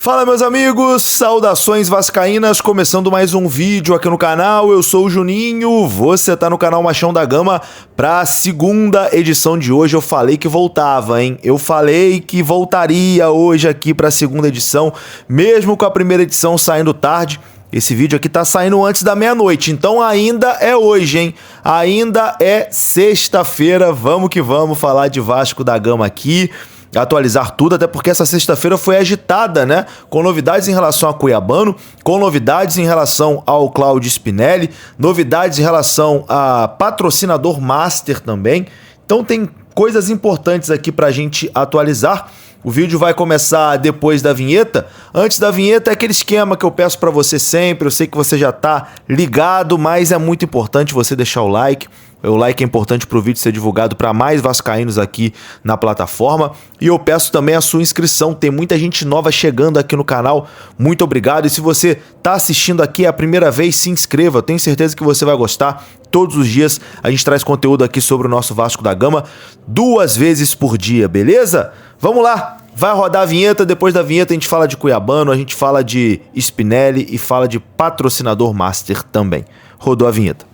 Fala, meus amigos, saudações vascaínas, começando mais um vídeo aqui no canal. Eu sou o Juninho, você tá no canal Machão da Gama para a segunda edição de hoje. Eu falei que voltava, hein? Eu falei que voltaria hoje aqui para a segunda edição, mesmo com a primeira edição saindo tarde. Esse vídeo aqui tá saindo antes da meia-noite, então ainda é hoje, hein? Ainda é sexta-feira, vamos que vamos falar de Vasco da Gama aqui. Atualizar tudo, até porque essa sexta-feira foi agitada, né? Com novidades em relação a Cuiabano, com novidades em relação ao Claudio Spinelli, novidades em relação a patrocinador master também. Então tem coisas importantes aqui pra gente atualizar. O vídeo vai começar depois da vinheta. Antes da vinheta é aquele esquema que eu peço pra você sempre. Eu sei que você já tá ligado, mas é muito importante você deixar o like. O like é importante para o vídeo ser divulgado para mais vascaínos aqui na plataforma. E eu peço também a sua inscrição. Tem muita gente nova chegando aqui no canal. Muito obrigado. E se você está assistindo aqui a primeira vez, se inscreva. Eu tenho certeza que você vai gostar. Todos os dias a gente traz conteúdo aqui sobre o nosso Vasco da Gama 2 vezes por dia, beleza? Vamos lá! Vai rodar a vinheta. Depois da vinheta a gente fala de Cuiabano, a gente fala de Spinelli e fala de patrocinador master também. Rodou a vinheta.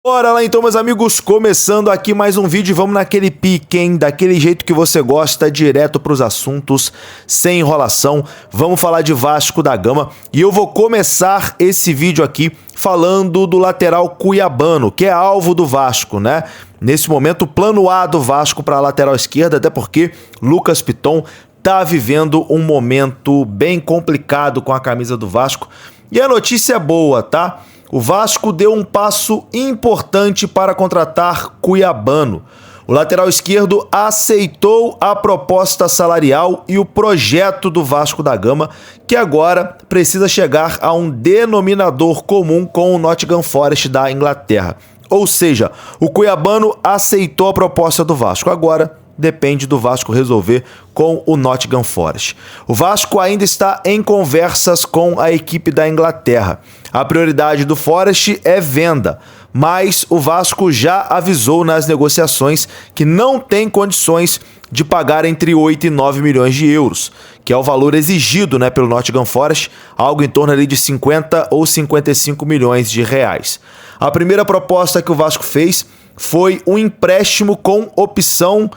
Bora lá então, meus amigos, começando aqui mais um vídeo. Vamos naquele pique, hein? Daquele jeito que você gosta, direto para os assuntos, sem enrolação. Vamos falar de Vasco da Gama e eu vou começar esse vídeo aqui falando do lateral Cuiabano, que é alvo do Vasco, né? Nesse momento, plano A do Vasco para a lateral esquerda, até porque Lucas Piton tá vivendo um momento bem complicado com a camisa do Vasco. E a notícia é boa, tá? O Vasco deu um passo importante para contratar Cuiabano. O lateral esquerdo aceitou a proposta salarial e o projeto do Vasco da Gama, que agora precisa chegar a um denominador comum com o Nottingham Forest da Inglaterra. Ou seja, o Cuiabano aceitou a proposta do Vasco. Agora depende do Vasco resolver com o Nottingham Forest. O Vasco ainda está em conversas com a equipe da Inglaterra. A prioridade do Forest é venda, mas o Vasco já avisou nas negociações que não tem condições de pagar entre 8 e 9 milhões de euros, que é o valor exigido, né, pelo Nottingham Forest, algo em torno ali de 50 ou 55 milhões de reais. A primeira proposta que o Vasco fez foi um empréstimo com opção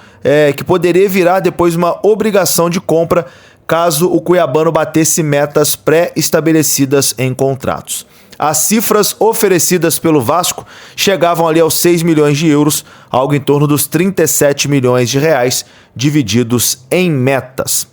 que poderia virar depois uma obrigação de compra caso o Cuiabano batesse metas pré-estabelecidas em contratos. As cifras oferecidas pelo Vasco chegavam ali aos 6 milhões de euros, algo em torno dos 37 milhões de reais, divididos em metas.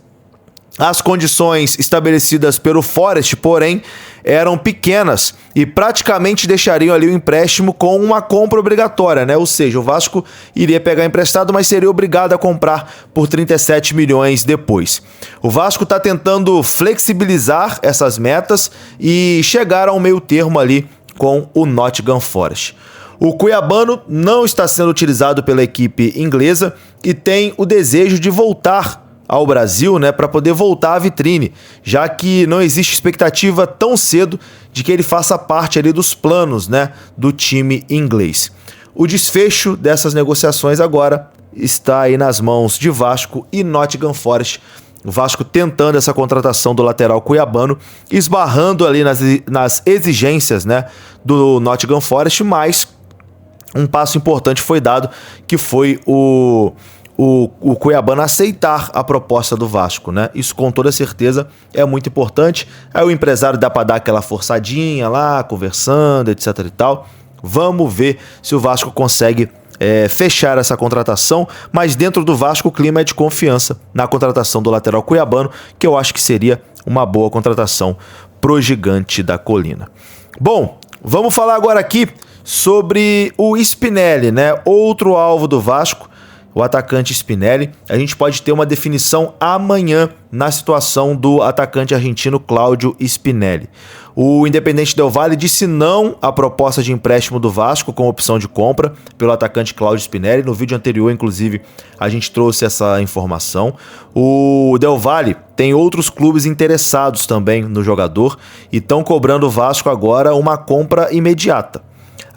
As condições estabelecidas pelo Forest, porém, eram pequenas e praticamente deixariam ali o empréstimo com uma compra obrigatória, né? Ou seja, o Vasco iria pegar emprestado, mas seria obrigado a comprar por 37 milhões depois. O Vasco está tentando flexibilizar essas metas e chegar a um meio termo ali com o Nottingham Forest. O Cuiabano não está sendo utilizado pela equipe inglesa e tem o desejo de voltar ao Brasil, né, para poder voltar à vitrine, já que não existe expectativa tão cedo de que ele faça parte ali dos planos, né, do time inglês. O desfecho dessas negociações agora está aí nas mãos de Vasco e Nottingham Forest. O Vasco tentando essa contratação do lateral Cuiabano, esbarrando ali nas exigências, né, do Nottingham Forest, mas um passo importante foi dado, que foi o Cuiabano aceitar a proposta do Vasco, né? Isso com toda certeza é muito importante. Aí o empresário dá para dar aquela forçadinha lá, conversando, etc e tal. Vamos ver se o Vasco consegue fechar essa contratação, mas dentro do Vasco o clima é de confiança na contratação do lateral Cuiabano, que eu acho que seria uma boa contratação pro Gigante da Colina. Bom, vamos falar agora aqui sobre o Spinelli, né? Outro alvo do Vasco, o atacante Spinelli. A gente pode ter uma definição amanhã na situação do atacante argentino Cláudio Spinelli. O Independente Del Valle disse não à proposta de empréstimo do Vasco com opção de compra pelo atacante Cláudio Spinelli. No vídeo anterior, inclusive, a gente trouxe essa informação. O Del Valle tem outros clubes interessados também no jogador e estão cobrando o Vasco agora uma compra imediata.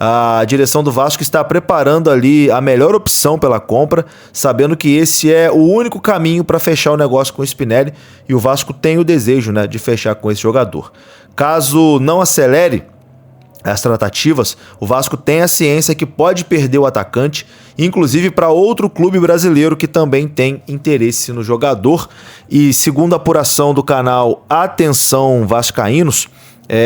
A direção do Vasco está preparando ali a melhor opção pela compra, sabendo que esse é o único caminho para fechar o negócio com o Spinelli, e o Vasco tem o desejo, né, de fechar com esse jogador. Caso não acelere as tratativas, o Vasco tem a ciência que pode perder o atacante, inclusive para outro clube brasileiro que também tem interesse no jogador. E segundo a apuração do canal Atenção Vascaínos,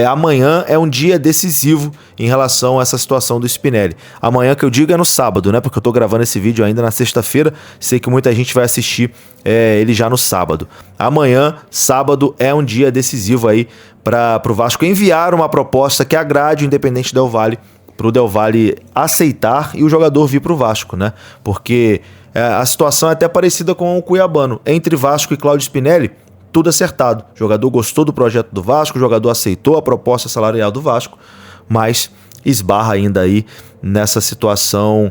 amanhã é um dia decisivo em relação a essa situação do Spinelli. Amanhã, que eu digo, é no sábado, né? Porque eu tô gravando esse vídeo ainda na sexta-feira. Sei que muita gente vai assistir ele já no sábado. Amanhã, sábado, é um dia decisivo aí para o Vasco enviar uma proposta que agrade o Independente Del Valle, para o Del Valle aceitar e o jogador vir para o Vasco, né? Porque a situação é até parecida com o cuiabano. Entre Vasco e Cláudio Spinelli, tudo acertado. O jogador gostou do projeto do Vasco, o jogador aceitou a proposta salarial do Vasco, mas esbarra ainda aí nessa situação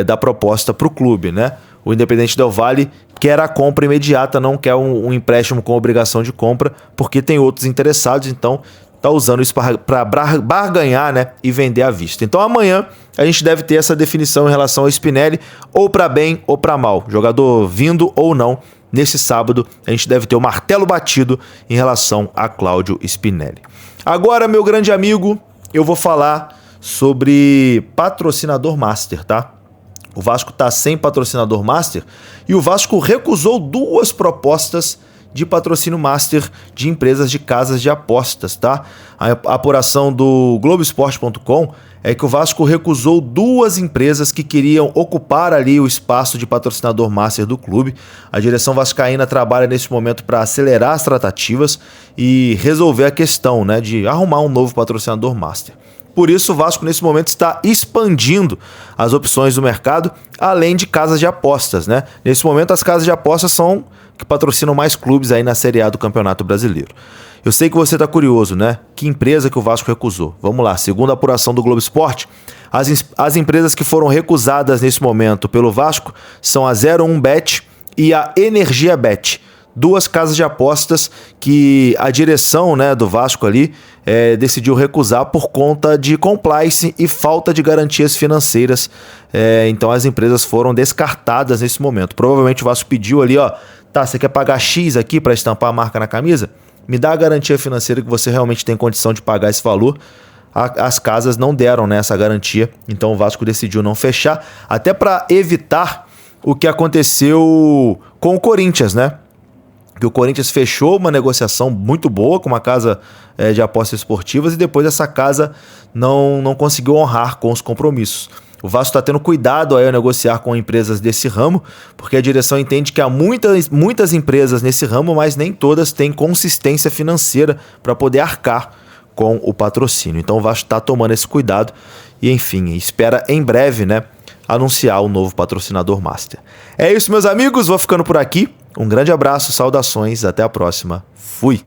da proposta para o clube, né? O Independente Del Valle quer a compra imediata, não quer um empréstimo com obrigação de compra, porque tem outros interessados, então tá usando isso para barganhar, né, e vender à vista. Então amanhã a gente deve ter essa definição em relação ao Spinelli, ou para bem ou para mal, jogador vindo ou não. Nesse sábado, a gente deve ter o martelo batido em relação a Cláudio Spinelli. Agora, meu grande amigo, eu vou falar sobre patrocinador master, tá? O Vasco tá sem patrocinador master e o Vasco recusou 2 propostas de patrocínio master de empresas de casas de apostas, tá? A apuração do Globoesporte.com é que o Vasco recusou 2 empresas que queriam ocupar ali o espaço de patrocinador master do clube. A direção vascaína trabalha nesse momento para acelerar as tratativas e resolver a questão, né, de arrumar um novo patrocinador master. Por isso, o Vasco, nesse momento, está expandindo as opções do mercado, além de casas de apostas, né? Nesse momento, as casas de apostas são que patrocinam mais clubes aí na Série A do Campeonato Brasileiro. Eu sei que você está curioso, né? Que empresa que o Vasco recusou? Vamos lá, segundo a apuração do Globo Esporte, as empresas que foram recusadas nesse momento pelo Vasco são a 01Bet e a Energia Bet. 2 casas de apostas que a direção, né, do Vasco ali decidiu recusar por conta de compliance e falta de garantias financeiras. Então as empresas foram descartadas nesse momento. Provavelmente o Vasco pediu ali, ó, tá, você quer pagar X aqui para estampar a marca na camisa? Me dá a garantia financeira que você realmente tem condição de pagar esse valor. As casas não deram, né, essa garantia, então o Vasco decidiu não fechar, até para evitar o que aconteceu com o Corinthians, né? Que o Corinthians fechou uma negociação muito boa com uma casa de apostas esportivas e depois essa casa não conseguiu honrar com os compromissos. O Vasco está tendo cuidado aí ao negociar com empresas desse ramo, porque a direção entende que há muitas empresas nesse ramo, mas nem todas têm consistência financeira para poder arcar com o patrocínio. Então o Vasco está tomando esse cuidado e, enfim, espera em breve, né, anunciar o novo patrocinador master. É isso, meus amigos, vou ficando por aqui. Um grande abraço, saudações, até a próxima. Fui!